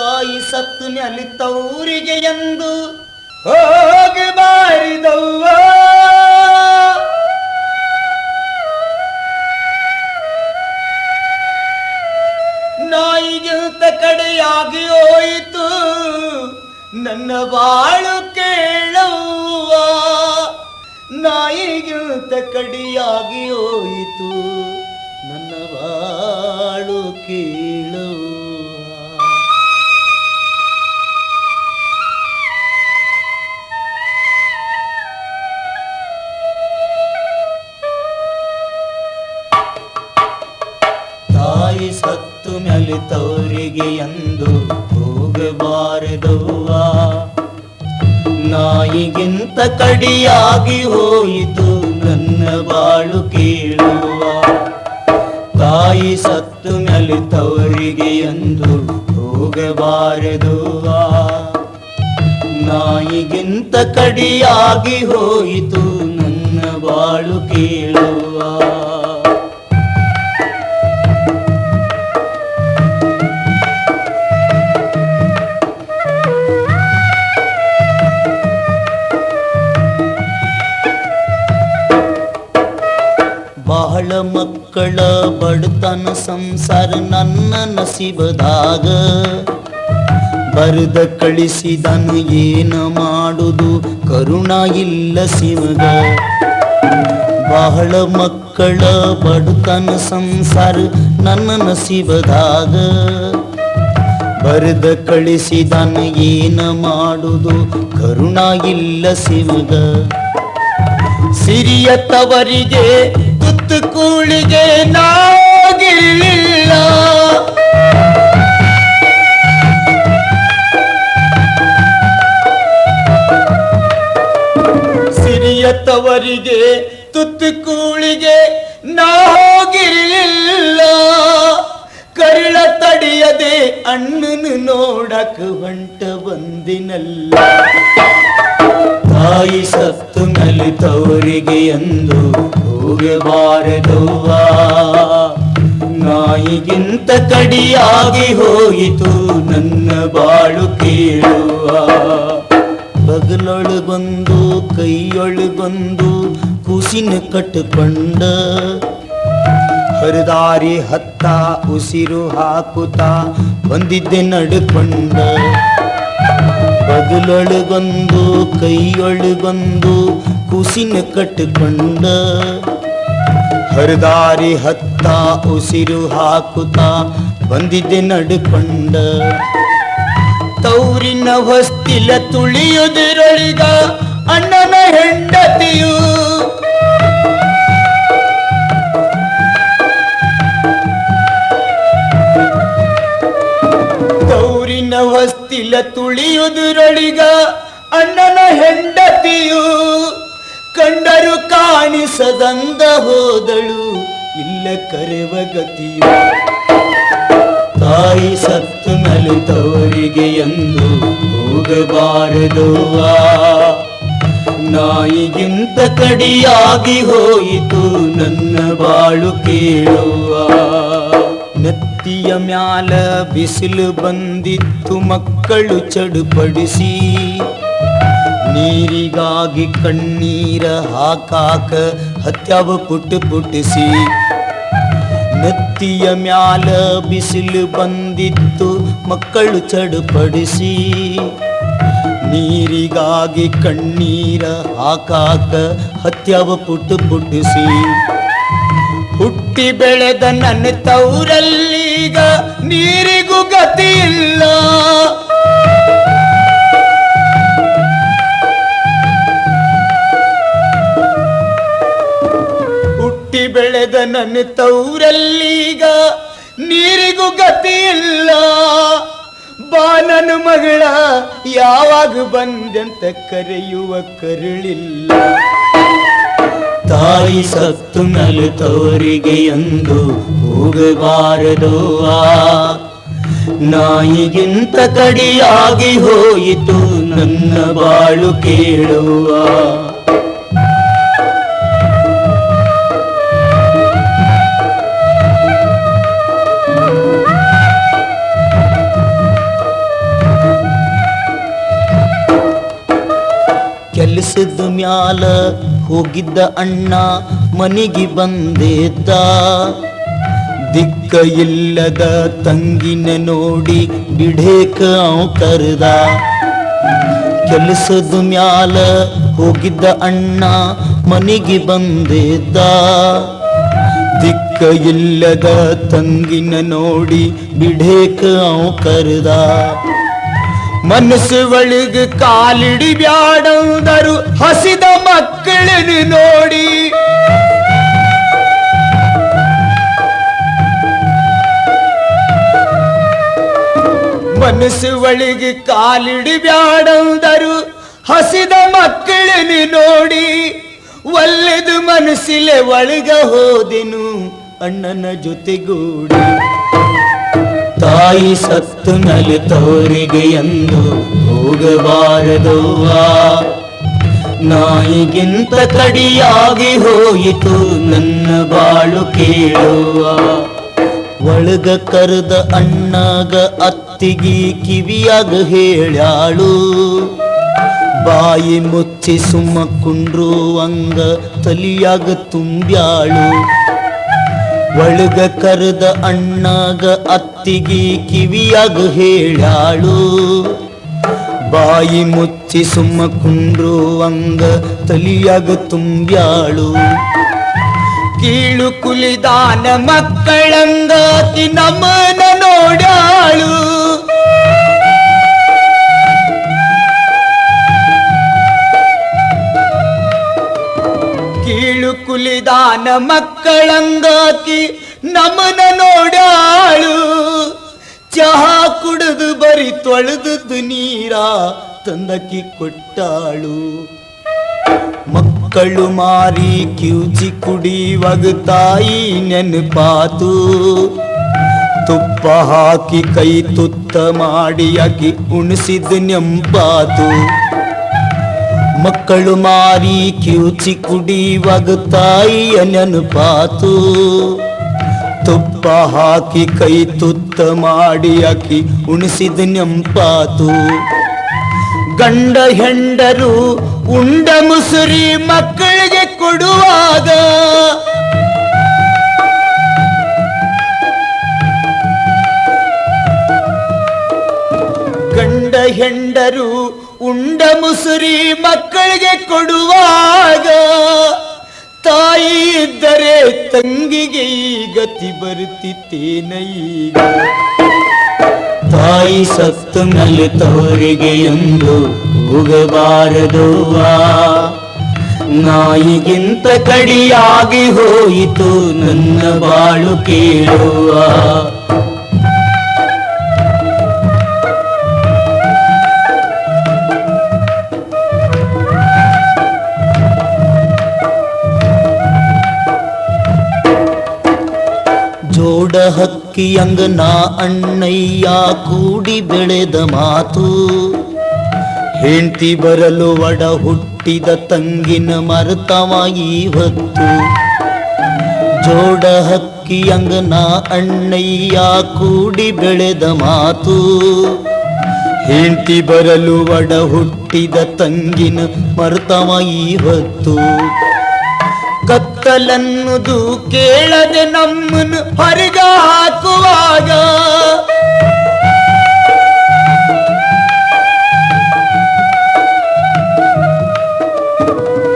ತಾಯಿ ಸತ್ತು ಮ್ಯಾಲಿತ್ತವರಿಗೆ ಎಂದು ಹೋಗಬಾರಿದವ್ವ. ನಾಯಿಗಿಂತ ಕಡೆಯಾಗಿ ಹೋಯಿತು ನನ್ನ ಬಾಳು ಕೇಳುವ. ನಾಯಿಗಿಂತ ಕಡೆಯಾಗಿ ಹೋಯಿತು ನನ್ನ ಬಾಳು ಕೇಳುವ. ತಾಯಿ ಸತ್ತು ಮ್ಯಾಲಿತವರಿಗೆ ಎಂದು ಹೋಗಬಾರದವ್ವ. ನಾಯಿಗಿಂತ ಕಡಿಯಾಗಿ ಹೋಯಿತು ನನ್ನ ಬಾಳು ಕೇಳುವ. ತಾಯಿ ಸತ್ತು ಮ್ಯಾಲಿತವರಿಗೆ ಎಂದು ಹೋಗಬಾರದವ್ವ. ನಾಯಿಗಿಂತ ಕಡಿಯಾಗಿ ಹೋಯಿತು ನನ್ನ ಬಾಳು ಕೇಳುವ. ಬಹಳ ಮಕ್ಕಳ ಬಡತನ ಸಂಸಾರ ನನ್ನ ನಸೀಬದಾಗ. ಬರೆದ ಕಳಿಸಿದನು ಏನ ಮಾಡುದು ಕರುಣ ಇಲ್ಲ ಶಿವಗ. ಬಹಳ ಮಕ್ಕಳ ಬಡತನ ಸಂಸಾರ ನನ್ನ ನಸೀಬದಾಗ. ಬರೆದ ಕಳಿಸಿದನು ಏನ ಮಾಡುದು ಕರುಣ ಇಲ್ಲ ಶಿವಗ. ಸಿರಿಯ ತವರಿಗೆ ತುತ್ತು ಕೂಳಿಗೆ ನಾಗಿಲ್ಲ. ಸಿರಿಯ ತವರಿಗೆ ತುತ್ತು ಕೂಳಿಗೆ ನಾಗಿಲ್ಲ. ಕರುಳ ತಡೆಯದೆ ಅಣ್ಣನು ನೋಡಕ ಹೊಂಟ ಬಂದಿನಲ್ಲ. ತಾಯಿ ಸತ್ತು ಮ್ಯಾಲಿತವರಿಗೆ ಎಂದು ಹೋಗಬಾರದವ್ವ. ನಾಯಿಗಿಂತ ಕಡಿಯಾಗಿ ಹೋಯಿತು ನನ್ನ ಬಾಳು ಕೇಳುವ. ಬಗಲೊಳಗೊಂದು ಕೈಯೊಳಗೊಂದು ಕೂಸಿನ ಕಟ್ಟುಕೊಂಡ. ಹರಿದಾರಿ ಹತ್ತ ಉಸಿರು ಹಾಕುತ್ತಾ ಬಂದಿದ್ದೆ ನಡ್ಕೊಂಡ. ಬಗಲೊಳಗೊಂದು ಕೈಯೊಳಗೊಂದು ಕೂಸಿನ ಕಟ್ಟಿಕೊಂಡ. ಹರಿದಾರಿ ಹತ್ತ ಉಸಿರು ಹಾಕುತ್ತಾ ಬಂದಿದ್ದೆ ನಡ್ಕೊಂಡ. ತೌರಿನ ಹೊಸ್ತಿಲ ತುಳಿಯುವುದರೊಳಿಗ ಅಣ್ಣನ ಹೆಂಡತಿಯು. ತೌರಿನ ಹೊಸ್ತಿಲ ತುಳಿಯುವುದರೊಳಿಗ ಅಣ್ಣನ ಹೆಂಡತಿಯು. ಕಂಡರು ಕಾಣಿಸದಂಗ ಹೋದಳು ಇಲ್ಲ ಕರೆವ ಗತಿಯು. ತಾಯಿ ಸತ್ತು ಮ್ಯಾಲಿತವರಿಗೆ ಎಂದು ಹೋಗಬಾರದವ್ವ. ನಾಯಿಗಿಂತ ಕಡಿಯಾಗಿ ಹೋಯಿತು ನನ್ನ ಬಾಳು ಕೇಳುವ. ನೆತ್ತಿಯ ಮ್ಯಾಲ ಬಿಸಿಲು ಬಂದಿತ್ತು ಮಕ್ಕಳು ಚಡುಪಡಿಸಿ. ನೀರಿಗಾಗಿ ಕಣ್ಣೀರ ಹಾಕಾಕ ಹತ್ಯಾವ ಪುಟ್ಟು ಪುಟ್ಟಿಸಿ. ನೆತ್ತಿಯ ಮ್ಯಾಲ ಬಿಸಿಲು ಬಂದಿತ್ತು ಮಕ್ಕಳು ಚಡುಪಡಿಸಿ. ನೀರಿಗಾಗಿ ಕಣ್ಣೀರ ಹಾಕಾಕ ಹತ್ಯಾವ ಪುಟ್ಟು ಪುಟ್ಟಿಸಿ. ಹುಟ್ಟಿ ಬೆಳೆದ ನನ್ನ ತೌರಲ್ಲೀಗ ನೀರಿಗೂ ಗತಿ ಇಲ್ಲ. ಹುಟ್ಟಿ ಬೆಳೆದ ನನ್ನ ತೌರಲ್ಲೀಗ ನೀರಿಗೂ ಗತಿ ಇಲ್ಲ. ಬಾ ನನ್ನ ಮಗಳ ಯಾವಾಗ ಬಂದೆಂತ ಕರೆಯುವ ಕರುಳಿಲ್ಲ. ತಾಯಿ ಸತ್ತು ಮ್ಯಾಲಿತವರಿಗೆ ಎಂದು ಹೋಗಬಾರದವ್ವ. ನಾಯಿಗಿಂತ ಕಡಿಯಾಗಿ ಹೋಯಿತು ನನ್ನ ಬಾಳು ಕೇಳುವ. ಕೆಲಸದ ಮ್ಯಾಲ ಹೋಗಿದ್ದ ಅಣ್ಣ ಮನೆಗೆ ಬಂದಿದ್ದ. ದಿಕ್ಕ ಇಲ್ಲದ ತಂಗಿನ ನೋಡಿ ಬಿಡೇಕ ಅವ ಕರೆದ. ಕೆಲಸದ ಮ್ಯಾಲ ಹೋಗಿದ್ದ ಅಣ್ಣ ಮನೆಗೆ ಬಂದಿದ್ದ. ದಿಕ್ಕ ಇಲ್ಲದ ತಂಗಿನ ನೋಡಿ ಬಿಡೇಕ ಅವ ಕರೆದ. ಮನಸ್ಸು ಒಳಗ ಕಾಲಿಡಿ ಬ್ಯಾಡಂದರು ಹಸಿದ ಮಕ್ಕಳನ್ನು ನೋಡಿ. ಮನಸ್ಸು ಒಳಗೆ ಕಾಲಿಡಿ ಬ್ಯಾಡಂದರು ಹಸಿದ ಮಕ್ಕಳನ್ನು ನೋಡಿ. ಒಲ್ಲೆದು ಮನಸ್ಸಿಲೆ ಒಳಗ ಹೋದೆನು ಅಣ್ಣನ ಜೊತೆಗೂಡಿ. ತಾಯಿ ಸತ್ತು ನಲಿತವರಿಗೆ ಎಂದು ಹೋಗಬಾರದವ್ವ. ನಾಯಿಗಿಂತ ಕಡಿಯಾಗಿ ಹೋಯಿತು ನನ್ನ ಬಾಳು ಕೇಳುವ. ಒಳಗ ಕರೆದ ಅಣ್ಣಗ ಅತ್ತಿಗಿ ಕಿವಿಯಾಗ ಹೇಳ್ಯಾಳು. ಬಾಯಿ ಮುಚ್ಚಿ ಸುಮ್ಮ ಕುಂಡ್ರುವಂಗ ತಲಿಯಾಗ ತುಂಬ್ಯಾಳು. ಒಳಗ ಕರೆದ ಅಣ್ಣಗ ಅತ್ತಿಗಿ ಕಿವಿಯಾಗ ಹೇಳ್ಯಾಳು. ಬಾಯಿ ಮುಚ್ಚಿ ಸುಮ್ಮ ಕುಂಡ್ರುವಂಗ ತಲಿಯಾಗ ತುಂಬ್ಯಾಳು. ಕೀಳು ಕುಲಿದಾನ ಮಕ್ಕಳಂಗಾತಿ ನಮ್ಮನ ನೋಡ್ಯಾಳು. ಕೀಳು ಕುಲಿದಾನ ಮಕ್ಕಳಂಗಾಕಿ ನಮ್ಮನ ನೋಡ್ಯಾಳು. ಚಹಾ ಕುಡಿದು ಬರಿ ತೊಳೆದದ್ದು ನೀರ ತಂದಕಿ ಕೊಟ್ಟಾಳು. ಮಕ್ಕಳು ಮಾರಿ ಕಿವುಚಿ ಕುಡಿಯುವಾಗ ತಾಯಿ ನೆನಪಾತು. ತುಪ್ಪ ಹಾಕಿ ಕೈ ತುತ್ತ ಮಾಡಿ ಅಕ್ಕಿ ಉಣಿಸಿದ ನೆಂಪಾತು. ಮಕ್ಕಳು ಮಾರಿ ಕಿವುಚಿ ಕುಡಿಯುವಾಗ ತಾಯಿಯ ನೆನಪಾತು. ತುಪ್ಪ ಹಾಕಿ ಕೈ ತುತ್ತ ಮಾಡಿ ಅಕ್ಕಿ ಉಣಿಸಿದ ನೆಂಪಾತು. ಗಂಡ ಹೆಂಡರು ಉಂಡ ಮುಸುರಿ ಮಕ್ಕಳಿಗೆ ಕೊಡುವಾಗ ಗಂಡ ಹೆಂಡರು ಉಂಡ ಮುಸುರಿ ಮಕ್ಕಳಿಗೆ ಕೊಡುವಾಗ ತಾಯಿ ಇದ್ದರೆ ತಂಗಿಗೆ ಈ ಗತಿ ಬರುತ್ತಿತ್ತೇನ ಈಗ. ತಾಯಿ ಸತ್ತು ನಲಿತವರಿಗೆ ಎಂದು ಹೋಗಬಾರದವ್ವ. ನಾಯಿಗಿಂತ ಕಡಿಯಾಗಿ ಹೋಯಿತು ನನ್ನ ಬಾಳು ಕೇಳುವ. ಜೋಡ ಹಕ್ಕಿಯಂಗ ನಾ ಅಣ್ಣಯ್ಯ ಕೂಡಿ ಬೆಳೆದ ಮಾತು. ಹೆಂಡತಿ ಬರಲು ಒಡ ಹುಟ್ಟಿದ ತಂಗಿನ ಮರೆತವ ಇವತ್ತು. ಜೋಡ ಹಕ್ಕಿಯಂಗ ನಾ ಅಣ್ಣಯ್ಯ ಕೂಡಿ ಬೆಳೆದ ಮಾತು. ಹೆಂಡತಿ ಬರಲು ಒಡ ಹುಟ್ಟಿದ ತಂಗಿನ ಮರೆತವ ಇವತ್ತು. ಕತ್ತಲನ್ನುದು ಕೇಳದೆ ನಮ್ಮನ್ನು ಹೊರಗ ಹಾಕುವಾಗ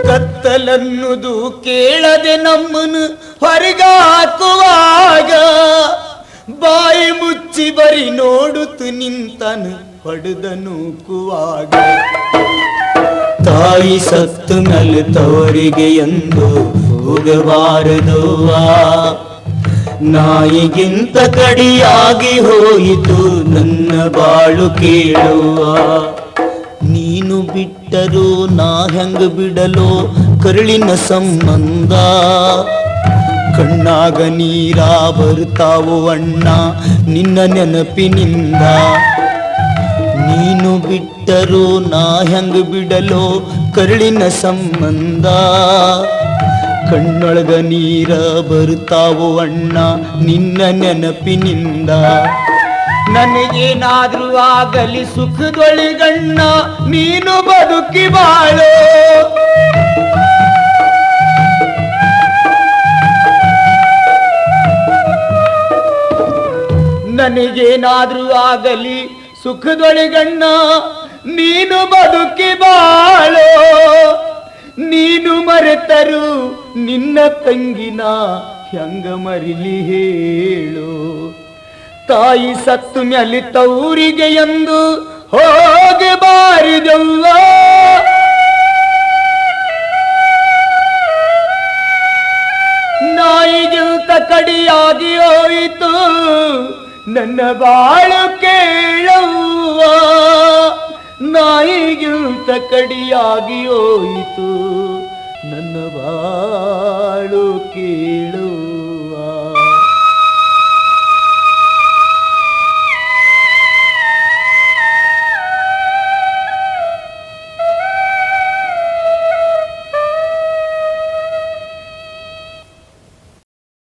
ಕತ್ತಲನ್ನುದು ಕೇಳದೆ ನಮ್ಮನ್ನು ಹೊರಗ ಹಾಕುವಾಗ ಬಾಯಿ ಮುಚ್ಚಿ ಬರಿ ನೋಡುತ್ತು ನಿಂತನು ಹೊಡೆದ ನೂಕುವಾಗ. ತಾಯಿ ಸತ್ತು ನಲಿತವರಿಗೆ ಎಂದು ಹೋಗಬಾರದವ್ವ. ನಾಯಿಗಿಂತ ಕಡಿಯಾಗಿ ಹೋಯಿತು ನನ್ನ ಬಾಳು ಕೇಳುವ. ನೀನು ಬಿಟ್ಟರು ನಾ ಹೆಂಗ ಬಿಡಲೋ ಕರುಳಿನ ಸಂಬಂಧ. ಕಣ್ಣಾಗ ನೀರ ಬರ್ತಾವು ಅಣ್ಣ ನಿನ್ನ ನೆನಪಿನಿಂದ. ನೀನು ಬಿಟ್ಟರು ನಾ ಹೆಂಗ ಬಿಡಲೋ ಕರುಳಿನ ಸಂಬಂಧ. ಕಣ್ಣೊಳಗ ನೀರ ಬರ್ತಾವು ಅಣ್ಣ ನಿನ್ನ ನೆನಪಿನಿಂದ. ನನಗೇನಾದ್ರೂ ಆಗಲಿ ಸುಖದೊಳಿಗಣ್ಣ ನೀನು ಬದುಕಿ ಬಾಳು. ನನಗೇನಾದ್ರೂ ಆಗಲಿ ಸುಖದೊಳಿಗಣ್ಣ ನೀನು ಬದುಕಿ ಬಾಳು. ನೀನು ಮರೆತರು ನಿನ್ನ ತಂಗಿನ ಹೆಂಗ ಮರಿಲಿ ಹೇಳು. ತಾಯಿ ಸತ್ತು ಮ್ಯಾಲಿ ತೌರಿಗೆ ಎಂದು ಹೋಗಬಾರದವ್ವ. ನಾಯಿಗಿಂತ ಕಡಿಯಾಗಿ ಹೋಯಿತು ನನ್ನ ಬಾಳು ಕೇಳವ್ವ. ನಾಯಿಗಿಂತ ಕಡಿಯಾಗಿ ಹೋಯಿತು ನನ್ನ ಬಾಳು ಕೇಳು.